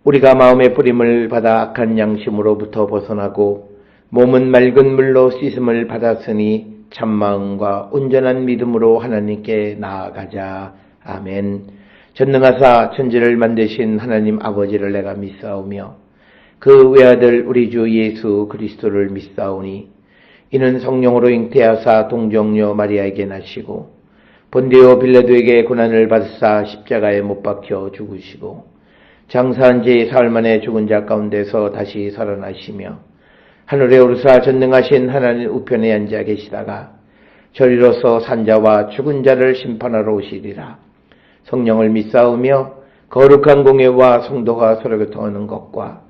우리가 마음의 뿌림을 받아 악한 양심으로부터 벗어나고 몸은 맑은 물로 씻음을 받았으니 참마음과 온전한 믿음으로 하나님께 나아가자. 아멘. 전능하사 천지를 만드신 하나님 아버지를 내가 믿사오며 그 외아들 우리 주 예수 그리스도를 믿사오니 이는 성령으로 잉태하사 동정녀 마리아에게 나시고 본디오 빌라도에게 고난을 받으사 십자가에 못 박혀 죽으시고 장사한 지 사흘 만에 죽은 자 가운데서 다시 살아나시며 하늘에 오르사 전능하신 하나님 우편에 앉아 계시다가 저리로서 산자와 죽은 자를 심판하러 오시리라. 성령을 믿사오며 거룩한 공예와 성도가 서로 교통하는 것과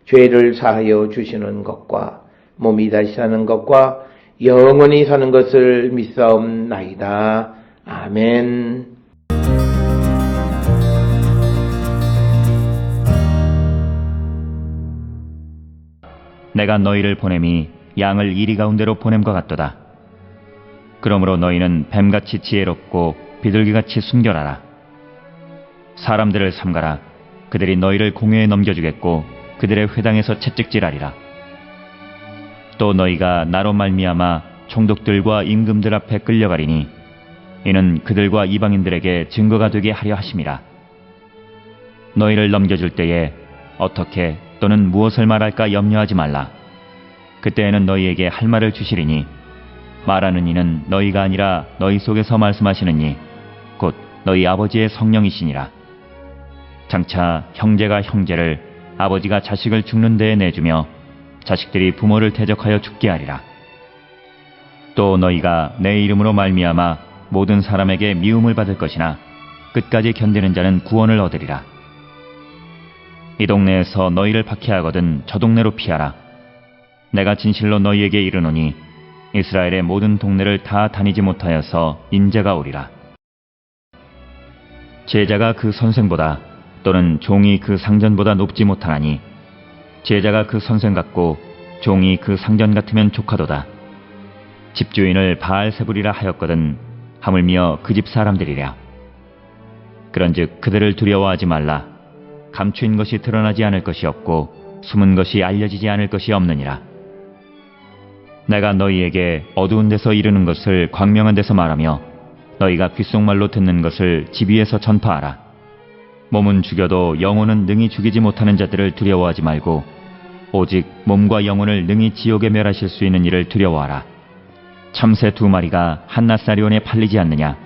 죄를 사하여 주시는 것과 몸이 다시 사는 것과 영원히 사는 것을 믿사옵나이다. 아멘. 내가 너희를 보냄이 양을 이리 가운데로 보냄과 같도다. 그러므로 너희는 뱀같이 지혜롭고 비둘기같이 순결하라. 사람들을 삼가라. 그들이 너희를 공회에 넘겨주겠고 그들의 회당에서 채찍질하리라. 또 너희가 나로 말미암아 총독들과 임금들 앞에 끌려가리니 이는 그들과 이방인들에게 증거가 되게 하려 하심이라. 너희를 넘겨줄 때에 어떻게 또는 무엇을 말할까 염려하지 말라. 그때에는 너희에게 할 말을 주시리니 말하는 이는 너희가 아니라 너희 속에서 말씀하시는 이 곧 너희 아버지의 성령이시니라. 장차 형제가 형제를 아버지가 자식을 죽는 데에 내주며 자식들이 부모를 대적하여 죽게 하리라. 또 너희가 내 이름으로 말미암아 모든 사람에게 미움을 받을 것이나 끝까지 견디는 자는 구원을 얻으리라. 이 동네에서 너희를 박해하거든 저 동네로 피하라. 내가 진실로 너희에게 이르노니 이스라엘의 모든 동네를 다 다니지 못하여서 인재가 오리라. 제자가 그 선생보다 또는 종이 그 상전보다 높지 못하나니 제자가 그 선생 같고 종이 그 상전 같으면 족하도다. 집주인을 바알세불이라 하였거든 하물며 그 집 사람들이랴. 그런즉 그들을 두려워하지 말라. 감추인 것이 드러나지 않을 것이 없고 숨은 것이 알려지지 않을 것이 없느니라. 내가 너희에게 어두운 데서 이르는 것을 광명한 데서 말하며 너희가 귓속말로 듣는 것을 집 위에서 전파하라. 몸은 죽여도 영혼은 능히 죽이지 못하는 자들을 두려워하지 말고 오직 몸과 영혼을 능히 지옥에 멸하실 수 있는 이를 두려워하라. 참새 2마리가 한낱사리온에 팔리지 않느냐.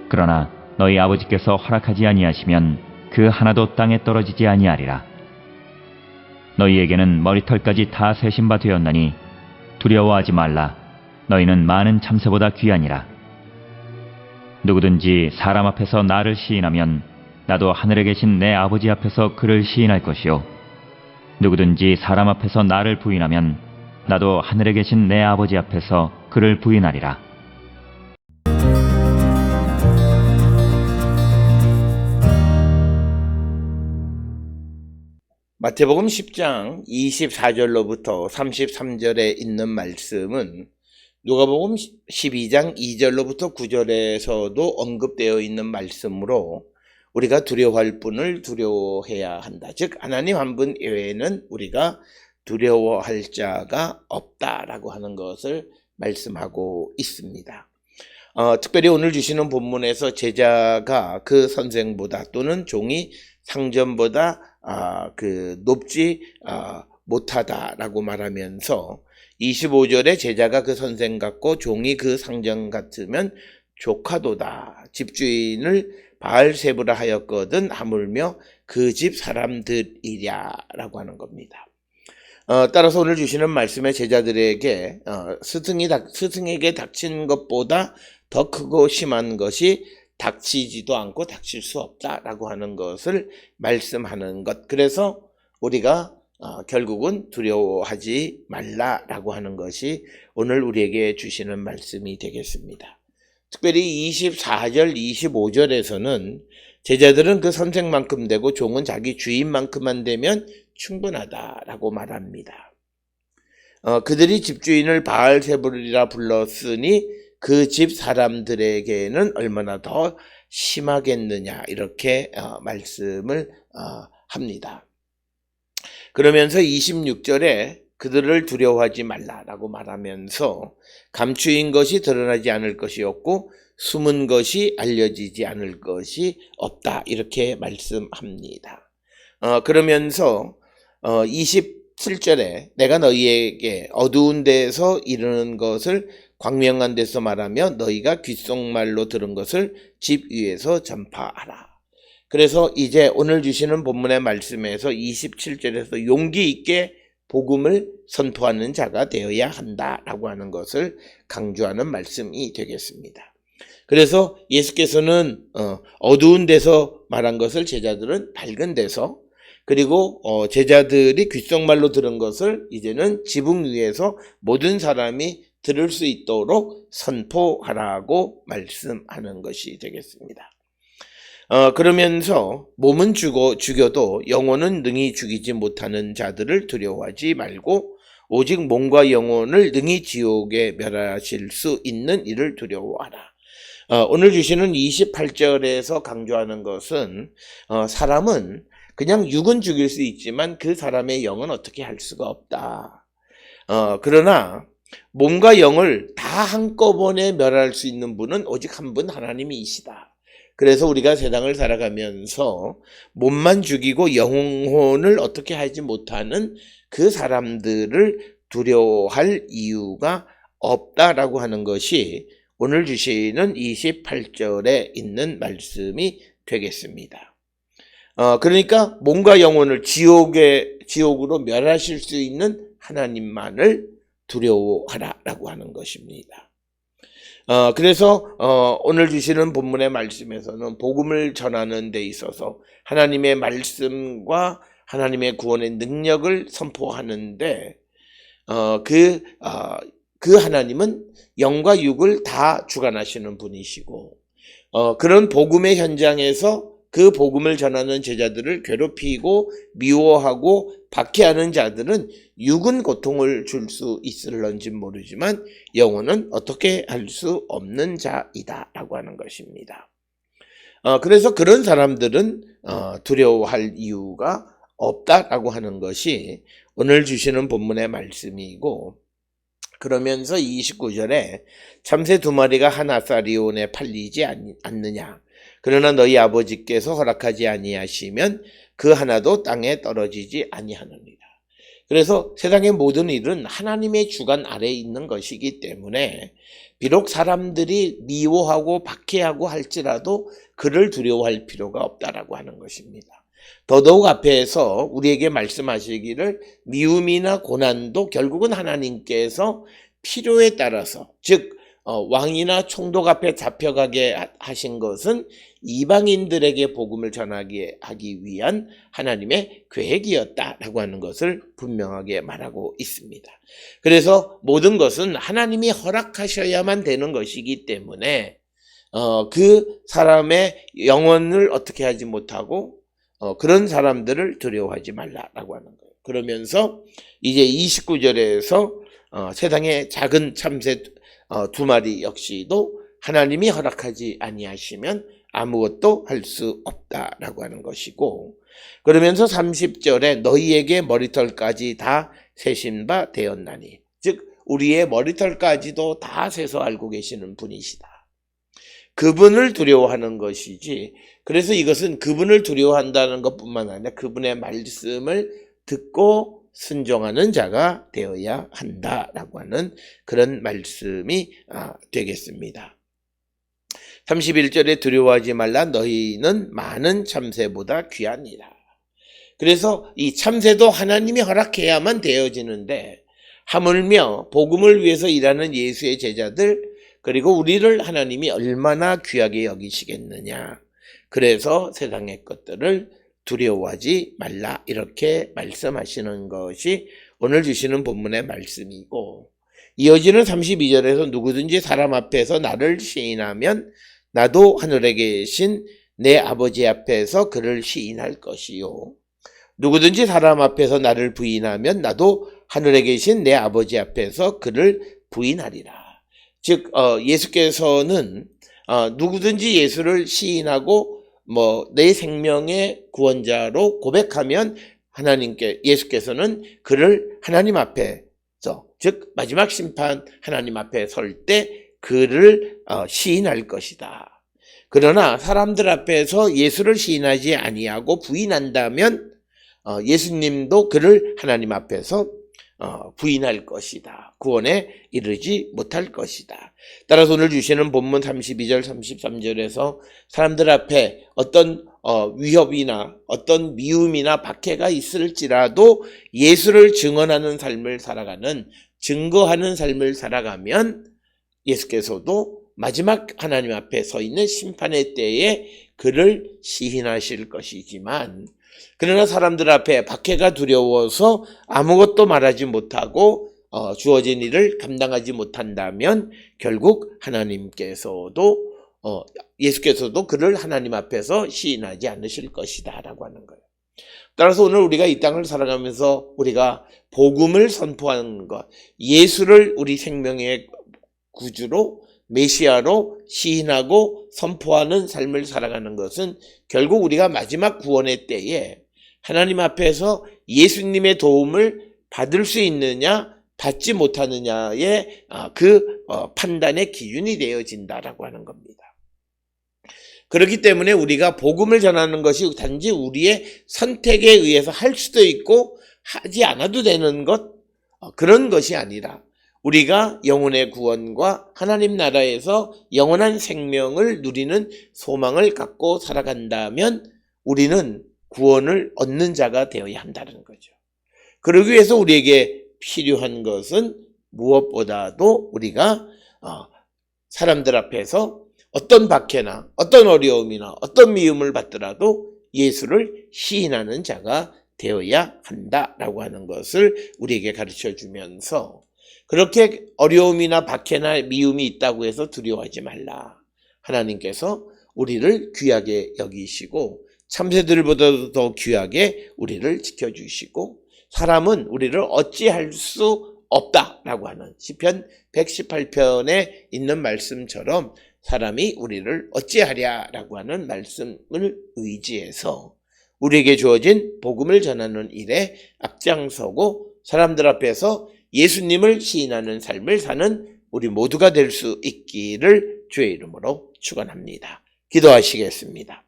그러나 너희 아버지께서 허락하지 아니하시면 그 하나도 땅에 떨어지지 아니하리라. 너희에게는 머리털까지 다 세신 바 되었나니 두려워하지 말라. 너희는 많은 참새보다 귀하니라. 누구든지 사람 앞에서 나를 시인하면 나도 하늘에 계신 내 아버지 앞에서 그를 시인할 것이요 누구든지 사람 앞에서 나를 부인하면 나도 하늘에 계신 내 아버지 앞에서 그를 부인하리라. 마태복음 10장 24절로부터 33절에 있는 말씀은 누가복음 12장 2절로부터 9절에서도 언급되어 있는 말씀으로 우리가 두려워할 분을 두려워해야 한다. 즉 하나님 한 분 외에는 우리가 두려워할 자가 없다라고 하는 것을 말씀하고 있습니다. 특별히 오늘 주시는 본문에서 제자가 그 선생보다 또는 종이 상전보다 높지 못하다라고 말하면서 25절에 제자가 그 선생 같고 종이 그 상전 같으면 족하도다. 집주인을 바알세부라 하였거든 하물며 그 집 사람들이랴 라고 하는 겁니다. 따라서 오늘 주시는 말씀에 제자들에게 스승에게 닥친 것보다 더 크고 심한 것이 닥치지도 않고 닥칠 수 없다라고 하는 것을 말씀하는 것. 그래서 우리가 결국은 두려워하지 말라라고 하는 것이 오늘 우리에게 주시는 말씀이 되겠습니다. 특별히 24절, 25절에서는 제자들은 그 선생만큼 되고 종은 자기 주인만큼만 되면 충분하다라고 말합니다. 그들이 집주인을 바알세불이라 불렀으니 그 집 사람들에게는 얼마나 더 심하겠느냐 이렇게 말씀을 합니다. 그러면서 26절에 그들을 두려워하지 말라라고 말하면서 감추인 것이 드러나지 않을 것이 없고 숨은 것이 알려지지 않을 것이 없다. 이렇게 말씀합니다. 그러면서 27절에 내가 너희에게 어두운 데서 이르는 것을 광명한 데서 말하며 너희가 귓속말로 들은 것을 집 위에서 전파하라. 그래서 이제 오늘 주시는 본문의 말씀에서 27절에서 용기 있게 복음을 선포하는 자가 되어야 한다라고 하는 것을 강조하는 말씀이 되겠습니다. 그래서 예수께서는 어두운 데서 말한 것을 제자들은 밝은 데서, 그리고 제자들이 귓속말로 들은 것을 이제는 지붕 위에서 모든 사람이 들을 수 있도록 선포하라고 말씀하는 것이 되겠습니다. 그러면서 몸은 죽여도 영혼은 능히 죽이지 못하는 자들을 두려워하지 말고 오직 몸과 영혼을 능히 지옥에 멸하실 수 있는 이를 두려워하라. 오늘 주시는 28절에서 강조하는 것은 사람은 그냥 육은 죽일 수 있지만 그 사람의 영은 어떻게 할 수가 없다. 그러나 몸과 영을 다 한꺼번에 멸할 수 있는 분은 오직 한 분 하나님이시다. 그래서 우리가 세상을 살아가면서 몸만 죽이고 영혼을 어떻게 하지 못하는 그 사람들을 두려워할 이유가 없다라고 하는 것이 오늘 주시는 28절에 있는 말씀이 되겠습니다. 그러니까 몸과 영혼을 지옥으로 멸하실 수 있는 하나님만을 두려워하라라고 하는 것입니다. 그래서 오늘 주시는 본문의 말씀에서는 복음을 전하는 데 있어서 하나님의 말씀과 하나님의 구원의 능력을 선포하는데 그 하나님은 영과 육을 다 주관하시는 분이시고 그런 복음의 현장에서 그 복음을 전하는 제자들을 괴롭히고 미워하고 박해하는 자들은 육은 고통을 줄 수 있을런지 모르지만 영혼은 어떻게 할 수 없는 자이다라고 하는 것입니다. 그래서 그런 사람들은 두려워할 이유가 없다라고 하는 것이 오늘 주시는 본문의 말씀이고, 그러면서 29절에 참새 2마리가 한 아사리온에 팔리지 않느냐. 그러나 너희 아버지께서 허락하지 아니하시면 그 하나도 땅에 떨어지지 아니하느니라. 그래서 세상의 모든 일은 하나님의 주관 아래에 있는 것이기 때문에 비록 사람들이 미워하고 박해하고 할지라도 그를 두려워할 필요가 없다라고 하는 것입니다. 더더욱 앞에서 우리에게 말씀하시기를 미움이나 고난도 결국은 하나님께서 필요에 따라서, 즉 왕이나 총독 앞에 잡혀가게 하신 것은 이방인들에게 복음을 전하게 하기 위한 하나님의 계획이었다라고 하는 것을 분명하게 말하고 있습니다. 그래서 모든 것은 하나님이 허락하셔야만 되는 것이기 때문에 그 사람의 영혼을 어떻게 하지 못하고 그런 사람들을 두려워하지 말라라고 하는 거예요. 그러면서 이제 29절에서 세상의 작은 참새 2마리 역시도 하나님이 허락하지 아니하시면 아무것도 할 수 없다라고 하는 것이고, 그러면서 30절에 너희에게 머리털까지 다 세신 바 되었나니, 즉 우리의 머리털까지도 다 세서 알고 계시는 분이시다. 그분을 두려워하는 것이지, 그래서 이것은 그분을 두려워한다는 것뿐만 아니라 그분의 말씀을 듣고 순종하는 자가 되어야 한다라고 하는 그런 말씀이 되겠습니다. 31절에 두려워하지 말라 너희는 많은 참새보다 귀하니라. 그래서 이 참새도 하나님이 허락해야만 되어지는데 하물며 복음을 위해서 일하는 예수의 제자들, 그리고 우리를 하나님이 얼마나 귀하게 여기시겠느냐. 그래서 세상의 것들을 두려워하지 말라 이렇게 말씀하시는 것이 오늘 주시는 본문의 말씀이고, 이어지는 32절에서 누구든지 사람 앞에서 나를 시인하면 나도 하늘에 계신 내 아버지 앞에서 그를 시인할 것이요, 누구든지 사람 앞에서 나를 부인하면 나도 하늘에 계신 내 아버지 앞에서 그를 부인하리라. 즉 예수께서는 누구든지 예수를 시인하고 내 생명의 구원자로 고백하면 예수께서는 그를 하나님 앞에서, 즉 마지막 심판 하나님 앞에 설 때 그를 시인할 것이다. 그러나 사람들 앞에서 예수를 시인하지 아니하고 부인한다면 예수님도 그를 하나님 앞에서 부인할 것이다. 구원에 이르지 못할 것이다. 따라서 오늘 주시는 본문 32절 33절에서 사람들 앞에 어떤 위협이나 어떤 미움이나 박해가 있을지라도 예수를 증언하는 삶을 살아가는, 증거하는 삶을 살아가면 예수께서도 마지막 하나님 앞에 서 있는 심판의 때에 그를 시인하실 것이지만, 그러나 사람들 앞에 박해가 두려워서 아무것도 말하지 못하고 주어진 일을 감당하지 못한다면 결국 하나님께서도 예수께서도 그를 하나님 앞에서 시인하지 않으실 것이다 라고 하는 거예요. 따라서 오늘 우리가 이 땅을 살아가면서 우리가 복음을 선포하는 것, 예수를 우리 생명의 구주로 메시아로 시인하고 선포하는 삶을 살아가는 것은 결국 우리가 마지막 구원의 때에 하나님 앞에서 예수님의 도움을 받을 수 있느냐 받지 못하느냐의 그 판단의 기준이 되어진다라고 하는 겁니다. 그렇기 때문에 우리가 복음을 전하는 것이 단지 우리의 선택에 의해서 할 수도 있고 하지 않아도 되는 것, 그런 것이 아니라 우리가 영혼의 구원과 하나님 나라에서 영원한 생명을 누리는 소망을 갖고 살아간다면 우리는 구원을 얻는 자가 되어야 한다는 거죠. 그러기 위해서 우리에게 필요한 것은 무엇보다도 우리가 사람들 앞에서 어떤 박해나 어떤 어려움이나 어떤 미움을 받더라도 예수를 시인하는 자가 되어야 한다라고 하는 것을 우리에게 가르쳐 주면서, 그렇게 어려움이나 박해나 미움이 있다고 해서 두려워하지 말라. 하나님께서 우리를 귀하게 여기시고 참새들보다도 더 귀하게 우리를 지켜주시고 사람은 우리를 어찌할 수 없다라고 하는 시편 118편에 있는 말씀처럼 사람이 우리를 어찌하랴라고 하는 말씀을 의지해서 우리에게 주어진 복음을 전하는 일에 앞장서고 사람들 앞에서 예수님을 시인하는 삶을 사는 우리 모두가 될 수 있기를 주의 이름으로 축원합니다. 기도하시겠습니다.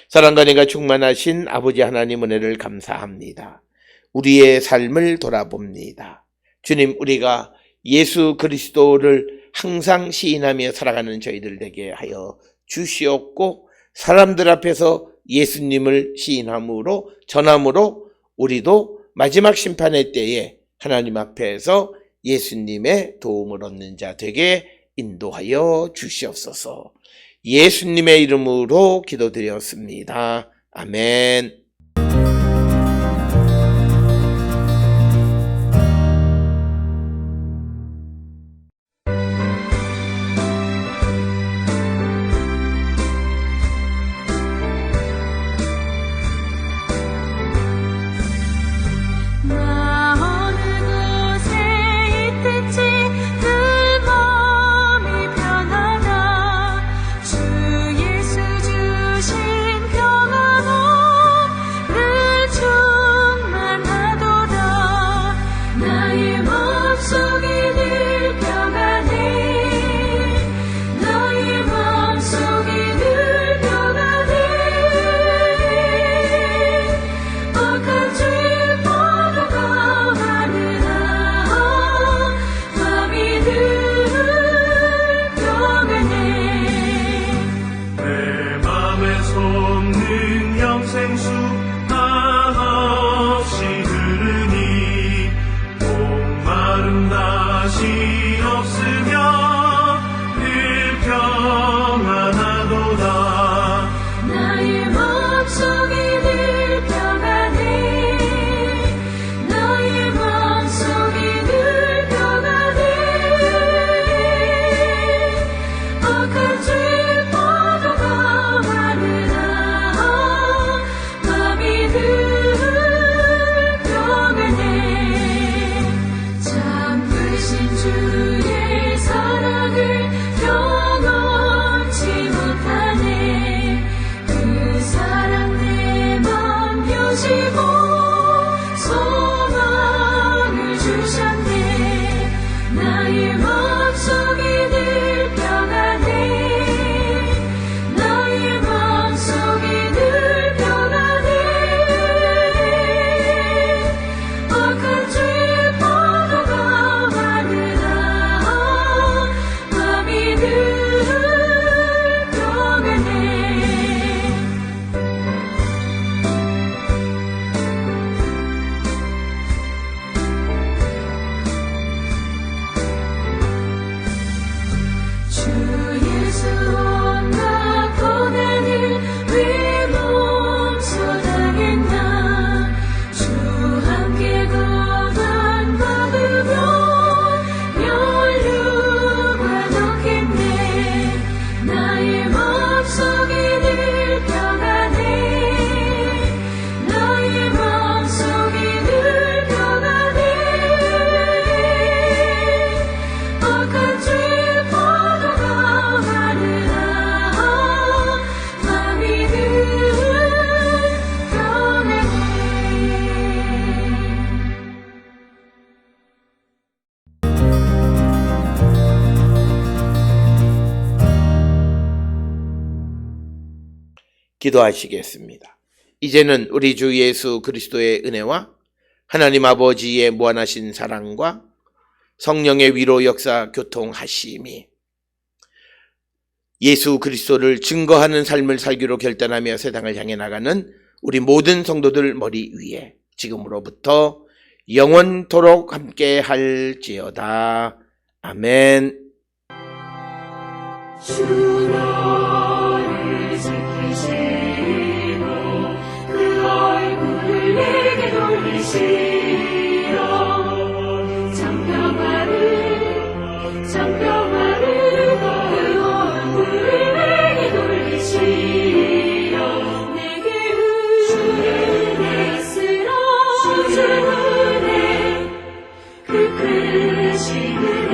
사랑과 은혜가 충만하신 아버지 하나님 은혜를 감사합니다. 우리의 삶을 돌아봅니다. 주님, 우리가 예수 그리스도를 항상 시인하며 살아가는 저희들 되게 하여 주시옵고, 사람들 앞에서 예수님을 시인함으로 전함으로 우리도 마지막 심판의 때에 하나님 앞에서 예수님의 도움을 얻는 자 되게 인도하여 주시옵소서. 예수님의 이름으로 기도드렸습니다. 아멘. 참 크신 주 나의 마음속이 늘 평안해 나의 마음속이 늘 평안해 악한 죄의 파도가 많으나 마음이 늘 평안해 주 예수 온갖 고난을 왜 몸소당했나 주 함께 고난 받으면 연류가 녹겠네 나의 마음속이 늘 평안해 나의 마음속이 늘 평안해 악한 죄의 파도가 많으나 마음이 늘 평안해 기도하시겠습니다. 이제는 우리 주 예수 그리스도의 은혜와 하나님 아버지의 무한하신 사랑과 성령의 위로 역사 교통하심이 예수 그리스도를 증거하는 삶을 살기로 결단하며 세상을 향해 나가는 우리 모든 성도들 머리 위에 지금으로부터 영원토록 함께 할지어다. 아멘. 주 너를 지키시고 그 얼굴을 내게 돌리시어 장평화를 그 얼굴을 내게 돌리시어 내게 은혜 쓰라 주 은혜 그 크신 은혜